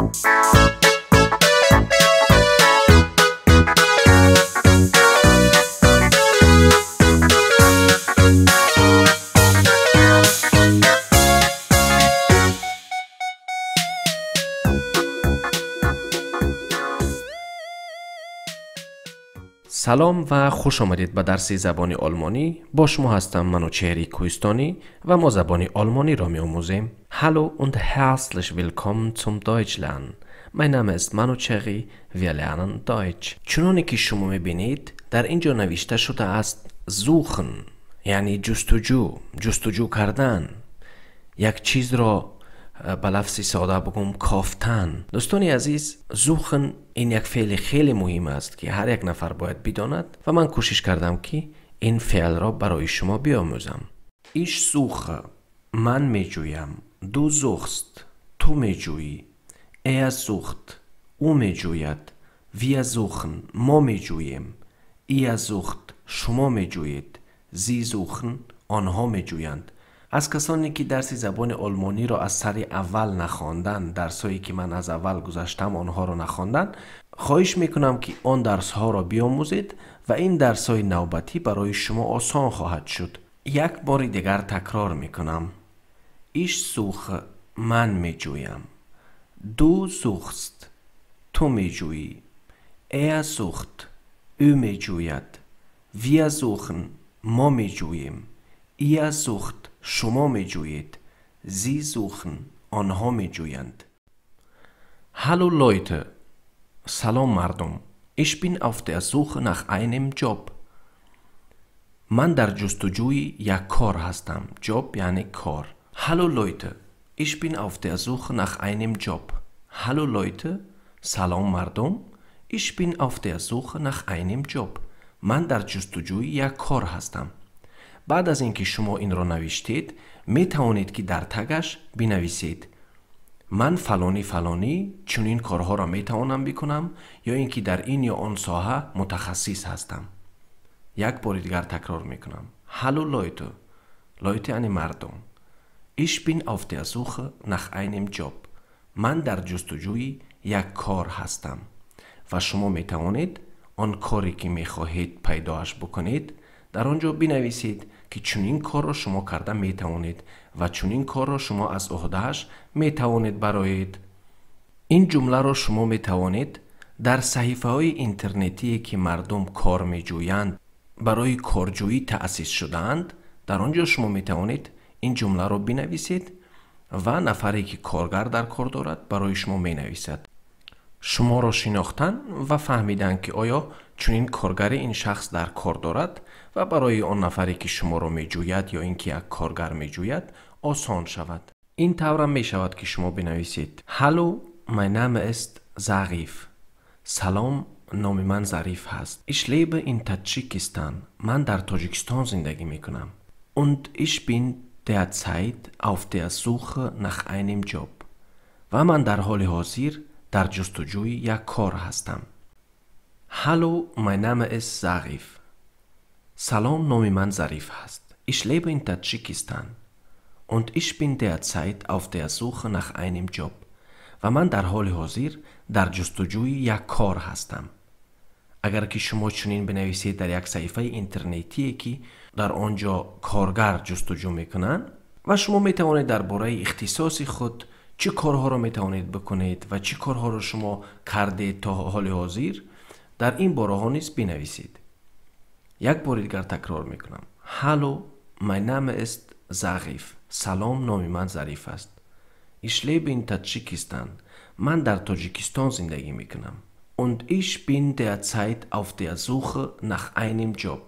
سلام و خوش آمدید به درس زبان آلمانی. با شما هستم منوچهری کوهستانی و ما زبان آلمانی را می آموزیم. Hallo und herzlich willkommen zum Deutsch lernen. Mein Name ist Manuchehri. Wir lernen Deutsch. چنانی که شما می بینید در اینجا نوشته شده است suchen، یعنی جستجو کردن، یک چیز را به لفظ ساده بگم کافتن. دوستانی عزیز، زوخن این یک فعل خیلی مهم است که هر یک نفر باید بداند و من کوشش کردم که این فعل را برای شما بیاموزم. Ich suche، من میجویم. Du suchst، تو میجویی. Er sucht، او میجوید. Wir suchen، ما میجوییم. Ihr sucht، شما میجویید. Sie suchen، آنها میجویند. از کسانی که درس زبان آلمانی را از سر اول نخواندن، درسایی که من از اول گذاشتم آنها را نخواندن، خواهش میکنم که آن درس ها را بیاموزید و این درس های نوبتی برای شما آسان خواهد شد. یک بار دیگر تکرار میکنم. Ich suche، من میجویم. Du suchst، تو میجویی. Er sucht، او میجوید. Wir suchen، ما میجوییم. Ihr sucht، شما میجویید. Sie suchen، آنها میجویند. Hallo Leute، سلام مردم. Ich bin auf der Suche nach einem Job. من در جستجوی یک کار هستم. Job یعنی کار. Hallo Leute، ich bin auf der Suche nach einem Job. Hallo Leute، سلام مردم. Ich bin auf der Suche nach einem Job. من در جستجوی یک کار هستم. بعد از اینکه شما این را نوشتید می توانید که در تگش بنویسید من فلانی چنین کارها را می توانم بکنم، یا اینکه در این یا آن ساحه متخصص هستم. یک بار دیگر تکرار می کنم. Hallo Leute، Leute یعنی مردم. Ich bin auf der Suche nach einem Job. من در جستجوی یک کار هستم. و شما می توانید آن کاری که می خواهید پیداش بکنید در آنجا بنویسید که چنین کار را شما کرده می توانید و چنین کار را شما از عهده‌اش می توانید برآیید. این جمله را شما می توانید در صحیفه های اینترنتی که مردم کار می جویند برای کارجویی تأسیس شده‌اند، در آنجا شما می توانید این جمله را بنویسید و نفری که کارگر در کار دارد برای شما می نویسد. شما را شناختن و فهمیدن که آیا چنین کارگر این شخص در کار دارد و برای آن نفری که شما را می جوید یا اینکه یک کارگر می جوید آسان شود. این طور می شود که شما بنویسید Hallo, mein Name ist Zarif. سلام، نام من ظریف هست. Ich lebe in Tadschikistan. من در تاجیکستان زندگی می کنم. Und ich bin derzeit auf der Suche nach einem Job. و من در حال حاضر در جستجوی یک کار هستم. Hallo, mein Name ist Zarif. سلام، نام من ظریف هست. Ich lebe in Tadschikistan. Und ich bin derzeit auf der Suche nach einem Job. و من در حال حاضر در جستجوی یک کار هستم. اگر که شما چنین بنویسید در یک صفحه اینترنتی که در آنجا کارگر جستجو میکنن و شما میتوانید درباره اختصاص خود چه کارها را میتوانید بکنید و چه کارها را شما کردید تا حال حاضر در این باره ها نیز بنویسید. یک بار دیگر تکرار میکنم. Hallo, mein Name ist Zarif. سلام، نام من ظریف است. Ich lebe in Tadschikistan. من در تاجیکستان زندگی میکنم. Und ich bin derzeit auf der Suche nach einem Job.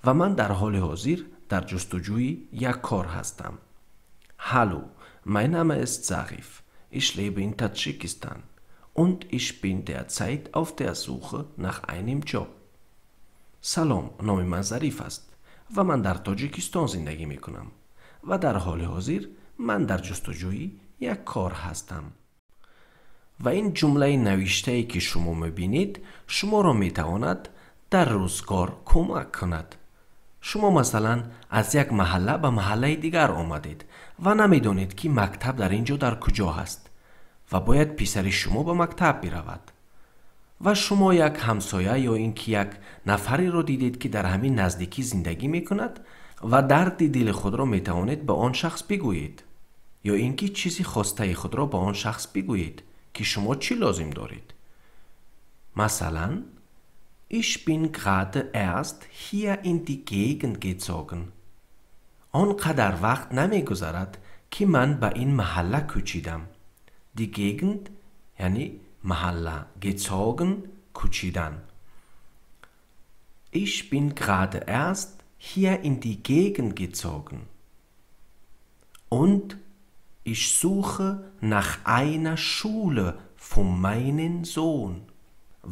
و من در حال حاضر در جستجوی یک کار هستم. Hallo, mein Name ist Zarif. Ich lebe in Tadschikistan. Und ich bin derzeit auf der Suche nach einem Job. سلام، نام من ظریف است و من در تاجیکستان زندگی می کنم و در حال حاضر من در جستجوی یک کار هستم. و این جمله نوشته‌ای که شما می‌بینید شما را می‌تواند در روزگار کمک کند. شما مثلا از یک محله به محله دیگر آمدید و نمی‌دانید که مکتب در اینجا در کجا است و باید پسر شما به مکتب برود. و شما یک همسایه یا اینکه یک نفری را دیدید که در همین نزدیکی زندگی میکند و درد دل خود را میتوانید به آن شخص بگویید، یا اینکه چیزی خواسته خود را به آن شخص بگویید که شما چی لازم دارید. مثلا Ich bin gerade erst hier in die Gegend gezogen. آنقدر وقت نمیگذرد که من به این محله کوچیدم. Die Gegend یعنی محله، gezogen کوچیدن. Ich bin gerade erst hier in die Gegend gezogen. Und ich suche nach einer Schule für meinen Sohn.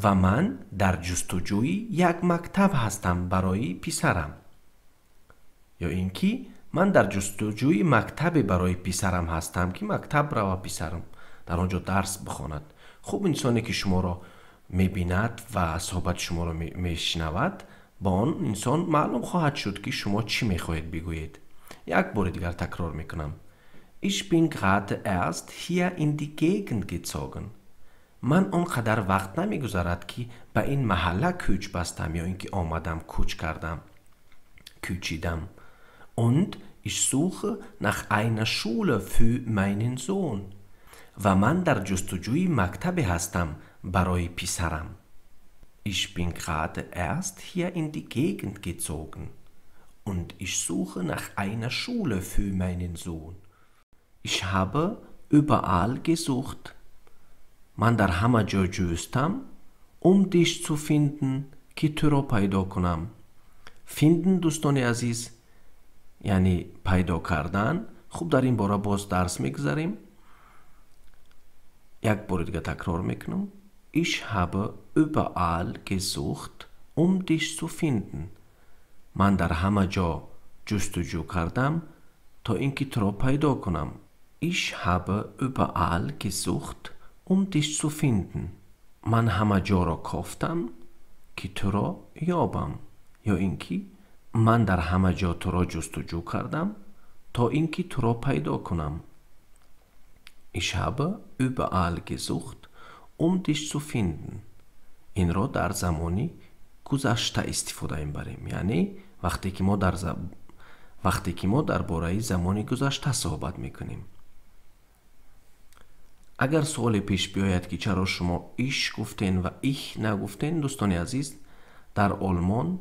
و من در جستجوی یک مکتب هستم برای پسرم. یا اینکه من در جستجوی مکتب برای پسرم هستم که مکتب را و پسرم در آنجا درس بخواند. خوب انسانی که شما را میبیند و صحبت شما را میشنود، با آن انسان معلوم خواهد شد که شما چی میخواهید بگویید. یک بار دیگر تکرار میکنم. Ich bin gerade erst hier in die Gegend gezogen. من آنقدر وقت نمیگذرد که به این محله کوچ بستم یا اینکه آمدم کوچ کردم، کوچیدم. Und ich suche nach einer Schule für meinen Sohn. و من در جستجوی مکتبی هستم برای پسرم. Ich bin gerade erst hier in die Gegend gezogen. Und ich suche nach einer Schule für meinen Sohn. Ich habe überall gesucht. من در همه جا جستم dich zu finden که تو را پیدا کنم. finden دوستان عزیز یعنی پیدا کردن. خوب در این باره باز درس میگذاریم. یک بار دیگه تکرار میکنم. Ich habe überall gesucht dich zu finden. من در همه جا جستجو کردم تا اینکه تو را پیدا کنم. Ich habe überall gesucht dich zu finden. من همه جا را کافتم که تو را یابم. یا اینکه من در همه جا تو را جستجو کردم تا اینکه تو را پیدا کنم. Ich habe überall gesucht dich zu finden. این را در زمانی گذشته استفاده میبریم. یعنی وقتی که ما درباره زمانی گذشته صحبت میکنیم. اگر سوال پیش بیاید که چرا شما ایش گفتین و ایش نگفتین، دوستان عزیز، در آلمان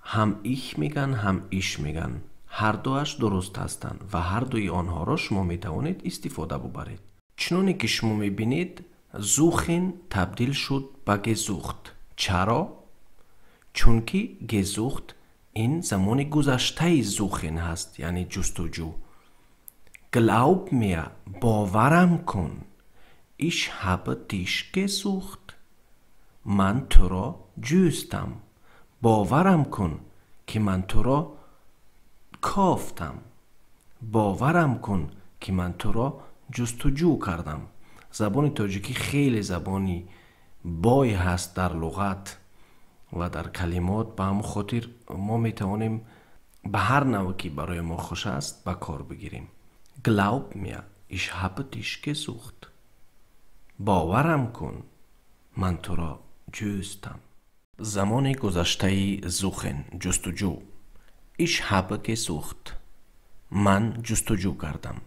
هم ایش میگن هم ایش میگن. هر دوش درست هستند و هر دوی آنها را شما میتوانید استفاده ببرید. چنانی که شما میبینید زوخین تبدیل شد به گزوخت. چرا؟ چون که گزوخت این زمان گذشته زوخین هست، یعنی جستجو. Glaub mir, باورم کن. Ich habe dich gesucht. من تو را جستم. باورم کن که من تو را کافتم. باورم کن که من تو را جستجو کردم. زبان تاجیکی خیلی زبانی بای هست در لغت و در کلمات. به همون خاطر ما میتوانیم به هر نوع که برای ما خوش است به کار بگیریم. Glaub mir, ich habe dich gesucht. باورم کن من تو را جستم. زمان گذشته زوخن جستجو. Ich habe gesucht. من جستجو کردم.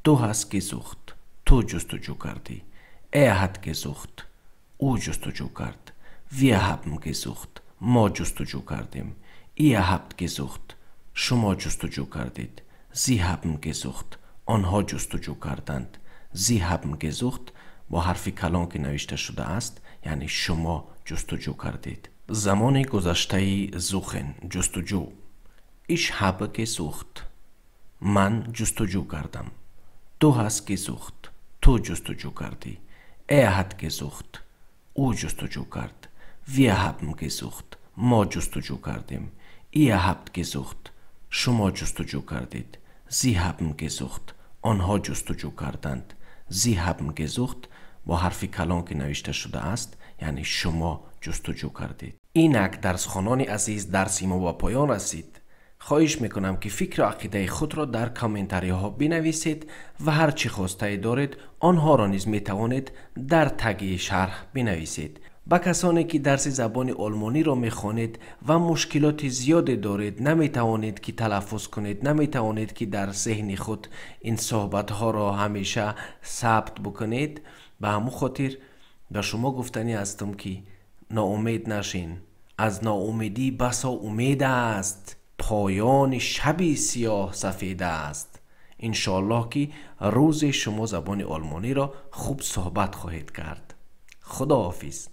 Du hast gesucht. تو جستجو کردی. hat gesucht. او جستجو کرد. Wir haben gesucht. ما جستجو کردیم. Ihr habt gesucht. شما جستجو کردید. Sie haben gesucht. آنها جستجو کردند. Sie haben gesucht با حرف کلان که نوشته شده است، یعنی شما جستجو کردید. زمان گذشته زوخن جستجو. Ich habe gesucht. من جستجو کردم. Du hast gesucht. تو جستجو کردی. hat gesucht. او جستجو کرد. Wir haben gesucht. ما جستجو کردیم. Ihr habt gesucht. شما جستجو کردید. Sie haben gesucht. آنها جستجو کردند. Sie haben gesucht با حرف کلان که نوشته شده است، یعنی شما جستجو کردید. اینک درس خوانان عزیز، درسی ما با پایان رسید. خواهش میکنم که فکر و عقیده خود را در کامنتاری ها بنویسید و هر چی خواسته دارید آنها را نیز میتوانید در تگ شرح بنویسید. با کسانی که درس زبان آلمانی را میخوانید و مشکلات زیادی دارید، نمیتوانید که تلفظ کنید، نمیتوانید که در ذهن خود این صحبت ها را همیشه ثبت بکنید، به همون خاطر به شما گفتنی هستم که ناامید نشین. از ناامیدی بسا امید است، پایان شبی سیاه سفید است. انشالله که روز شما زبان آلمانی را خوب صحبت خواهید کرد. خداحافظ.